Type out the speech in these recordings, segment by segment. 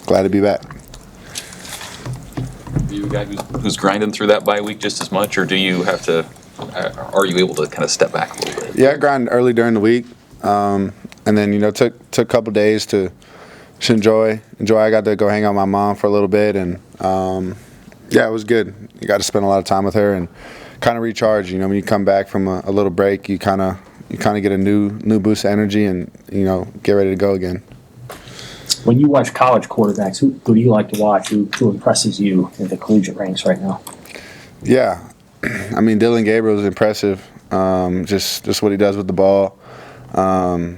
Glad to be back. Are you a guy who's grinding through that bye week just as much, or do you have to? Are you able to kind of step back a little bit? Yeah, I grind early during the week, and then took a couple days to enjoy. I got to go hang out with my mom for a little bit, and yeah, it was good. You got to spend a lot of time with her and kind of recharge. When you come back from a little break, you kind of get a new boost of energy and get ready to go again. When you watch college quarterbacks, who do you like to watch? Who impresses you in the collegiate ranks right now? Yeah, I mean Gabriel is impressive. Just what he does with the ball. I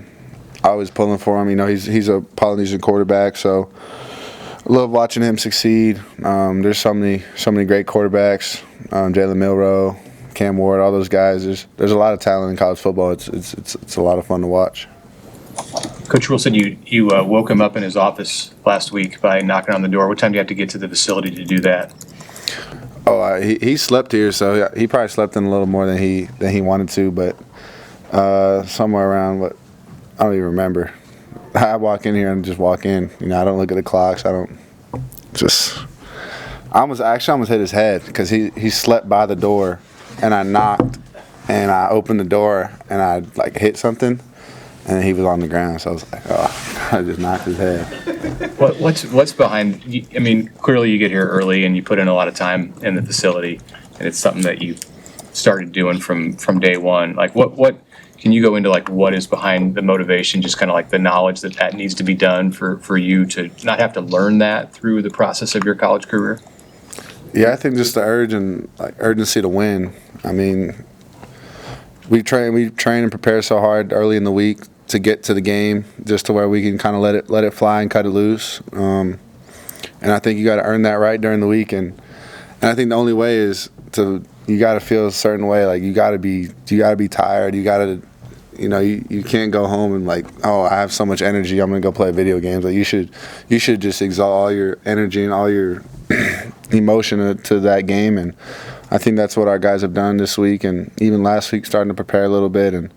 was pulling for him. He's a Polynesian quarterback, so I love watching him succeed. There's so many great quarterbacks. Jalen Milroe, Cam Ward, all those guys. There's a lot of talent in college football. It's a lot of fun to watch. Coach Wilson, you woke him up in his office last week by knocking on the door. What time do you have to get to the facility to do that? Oh, he slept here, so he probably slept in a little more than he wanted to, but somewhere around I don't even remember. I walk in here and just walk in. I don't look at the clocks. I almost hit his head because he slept by the door, and I knocked, and I opened the door, and I hit something. And he was on the ground, so I was like, oh, I just knocked his head. What's behind? I mean, clearly you get here early and you put in a lot of time in the facility, and it's something that you started doing from day one. Like, what can you go into? Like, what is behind the motivation? Just kind of like the knowledge that needs to be done for you to not have to learn that through the process of your college career. Yeah, I think just the urgency to win. I mean, we train and prepare so hard early in the week to get to the game, just to where we can kind of let it fly and cut it loose. And I think you got to earn that right during the week. And I think the only way is you got to feel a certain way. Like you got to be tired. You got to, you can't go home and oh, I have so much energy, I'm gonna go play video games. Like you should just exalt all your energy and all your emotion to that game. And I think that's what our guys have done this week, and even last week, starting to prepare a little bit. And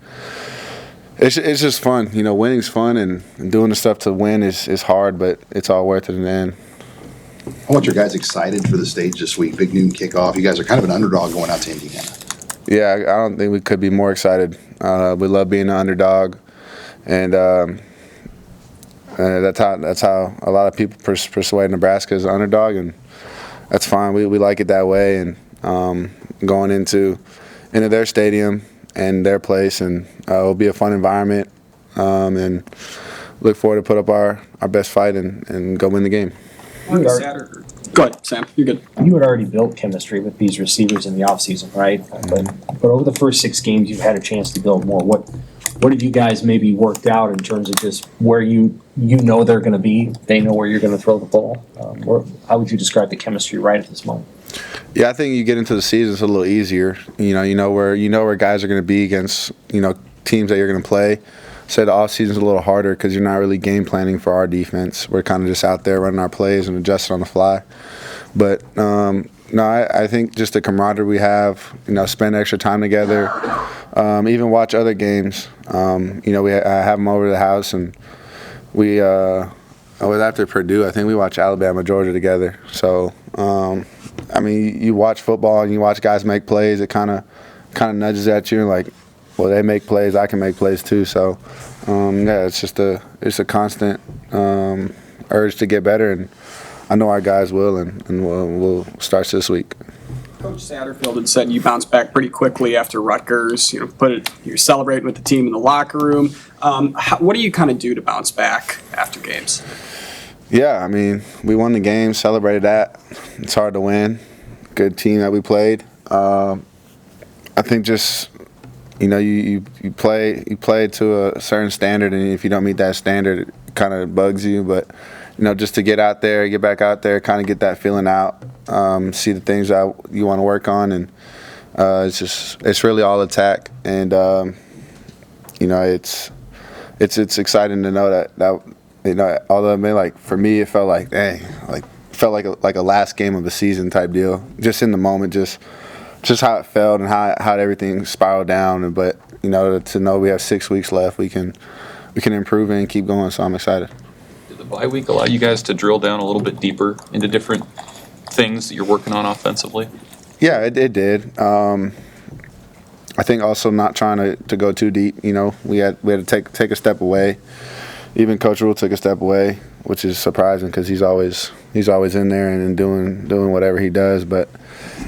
it's just fun. Winning's fun, and doing the stuff to win is hard, but it's all worth it in the end. I want your guys excited for the stage this week. Big noon kickoff. You guys are kind of an underdog going out to Indiana. Yeah, I don't think we could be more excited. We love being an underdog, and that's how a lot of people persuade Nebraska as an underdog, and that's fine. We like it that way, and going into their stadium and their place, and it'll be a fun environment, and look forward to put up our best fight and go win the game. Go ahead, Sam. You're good. You had already built chemistry with these receivers in the offseason, right? But over the first 6 games, you've had a chance to build more. What have you guys maybe worked out in terms of just where they're going to be? They know where you're going to throw the ball. How would you describe the chemistry right at this moment? Yeah, I think you get into the season, it's a little easier. You know where guys are going to be against teams that you're going to play. So the off season's a little harder because you're not really game planning for our defense. We're kind of just out there running our plays and adjusting on the fly. But I think just the camaraderie we have, spend extra time together, even watch other games. I have them over to the house, and we after Purdue, I think we watch Alabama, Georgia together. So you watch football and you watch guys make plays. It kind of nudges at you and like, well, they make plays, I can make plays too. So it's a constant urge to get better, and I know our guys will, and we'll start this week. Coach Satterfield had said you bounced back pretty quickly after Rutgers. You're celebrating with the team in the locker room. What do you kind of do to bounce back after games? Yeah, I mean, we won the game, celebrated that. It's hard to win. Good team that we played. I think just you play to a certain standard, and if you don't meet that standard, it kind of bugs you. But just to get back out there, kind of get that feeling out, see the things that you want to work on, and it's really all attack. And it's exciting to know that although for me it felt like a last game of the season type deal, just in the moment, just how it felt and how everything spiraled down. But to know we have 6 weeks left, we can improve and keep going. So I'm excited. Did the bye week allow you guys to drill down a little bit deeper into different things that you're working on offensively? Yeah, it did. I think also not trying to go too deep. You know, we had to take a step away. Even Coach Rule took a step away, which is surprising because he's always in there and doing whatever he does. But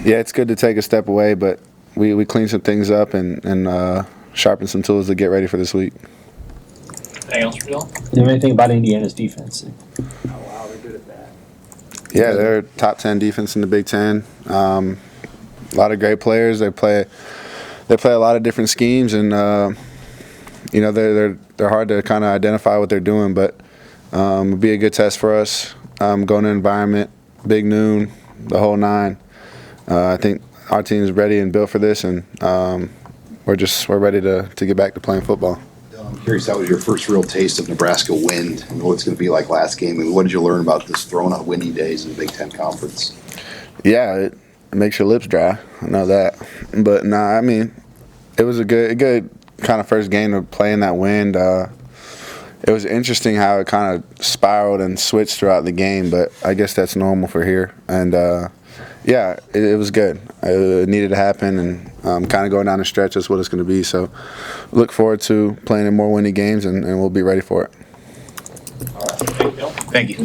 yeah, it's good to take a step away. But we cleaned some things up and sharpened some tools to get ready for this week. Anything else, Bill? You know anything about Indiana's defense? Wow, they're good at that. Yeah, they're top 10 defense in the Big Ten. A lot of great players. They play a lot of different schemes, and you know they're hard to kind of identify what they're doing. But it'll be a good test for us. Going to environment, big noon, the whole nine. I think our team is ready and built for this, and we're ready to get back to playing football. I'm curious, that was your first real taste of Nebraska wind and what it's going to be like last game. I mean, what did you learn about this throwing on windy days in the Big Ten Conference? Yeah, it makes your lips dry. I know that. But I mean, it was a good kind of first game to play in that wind. It was interesting how it kind of spiraled and switched throughout the game, but I guess that's normal for here. And yeah, it was good. It needed to happen, and kind of going down the stretch is what it's going to be. So look forward to playing in more windy games, and we'll be ready for it. Thank you.